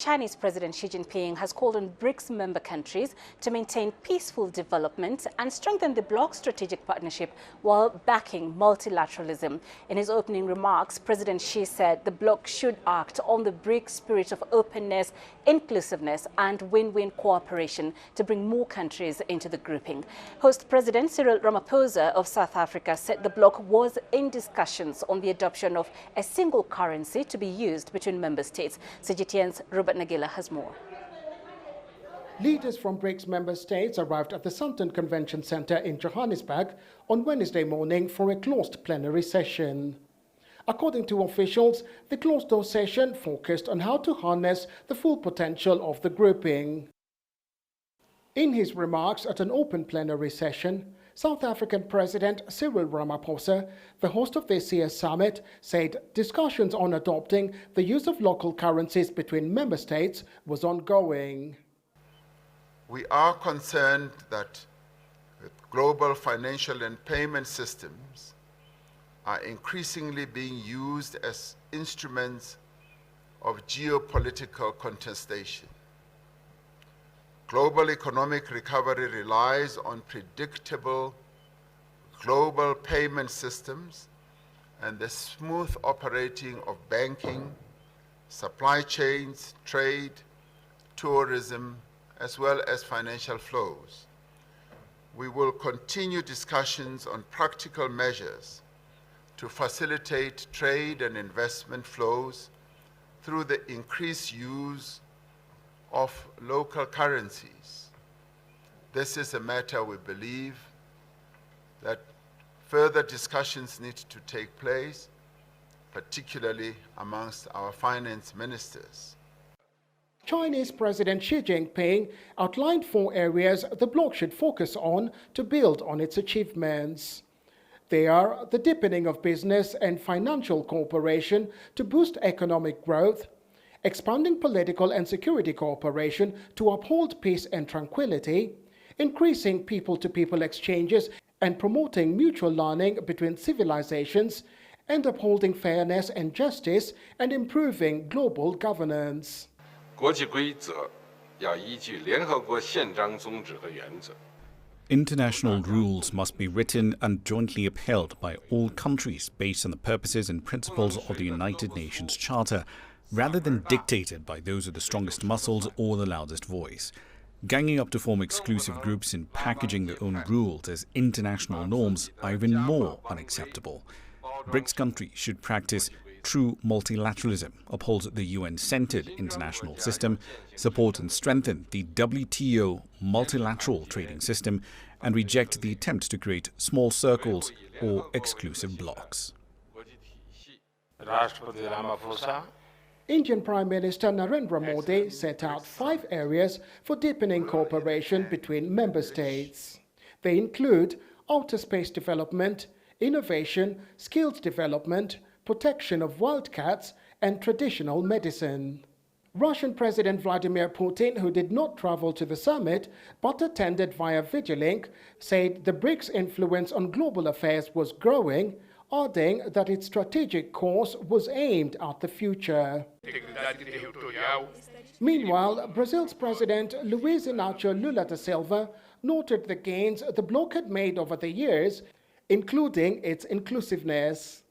Chinese President Xi Jinping has called on BRICS member countries to maintain peaceful development and strengthen the bloc's strategic partnership while backing multilateralism. In his opening remarks, President Xi said the bloc should act on the BRICS spirit of openness, inclusiveness and win-win cooperation to bring more countries into the grouping. Host President Cyril Ramaphosa of South Africa said the bloc was in discussions on the adoption of a single currency to be used between member states. CGTN's Nagila has more. Leaders from BRICS member states arrived at the Sandton Convention Center in Johannesburg on Wednesday morning for a closed plenary session. According to officials, the closed-door session focused on how to harness the full potential of the grouping. In his remarks at an open plenary session, South African President Cyril Ramaphosa, the host of this year's summit, said discussions on adopting the use of local currencies between member states was ongoing. We are concerned that global financial and payment systems are increasingly being used as instruments of geopolitical contestation. Global economic recovery relies on predictable global payment systems and the smooth operating of banking, supply chains, trade, tourism, as well as financial flows. We will continue discussions on practical measures to facilitate trade and investment flows through the increased use of local currencies. This is a matter we believe that further discussions need to take place, particularly amongst our finance ministers. Chinese President Xi Jinping outlined 4 areas the bloc should focus on to build on its achievements. They are the deepening of business and financial cooperation to boost economic growth, expanding political and security cooperation to uphold peace and tranquility, increasing people-to-people exchanges and promoting mutual learning between civilizations, and upholding fairness and justice and improving global governance. 国际规则要依据联合国宪章宗旨和原则。 International rules must be written and jointly upheld by all countries based on the purposes and principles of the United Nations Charter, rather than dictated by those with the strongest muscles or the loudest voice. Ganging up to form exclusive groups and packaging their own rules as international norms are even more unacceptable. BRICS countries should practice true multilateralism, uphold the UN-centered international system, support and strengthen the WTO multilateral trading system, and reject the attempt to create small circles or exclusive blocs. Indian Prime Minister Narendra Modi set out 5 areas for deepening cooperation between member states. They include outer space development, innovation, skills development, protection of wildcats, and traditional medicine. Russian President Vladimir Putin, who did not travel to the summit but attended via videolink, said the BRICS' influence on global affairs was growing, adding that its strategic course was aimed at the future. Meanwhile, Brazil's President Luiz Inácio Lula da Silva noted the gains the bloc had made over the years, including its inclusiveness.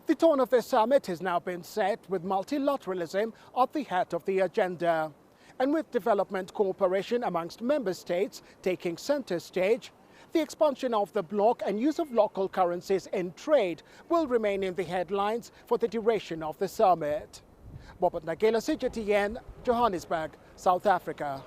The tone of the summit has now been set with multilateralism at the head of the agenda. And with development cooperation amongst member states taking center stage, the expansion of the bloc and use of local currencies in trade will remain in the headlines for the duration of the summit. Nagila, CGTN, Johannesburg, South Africa.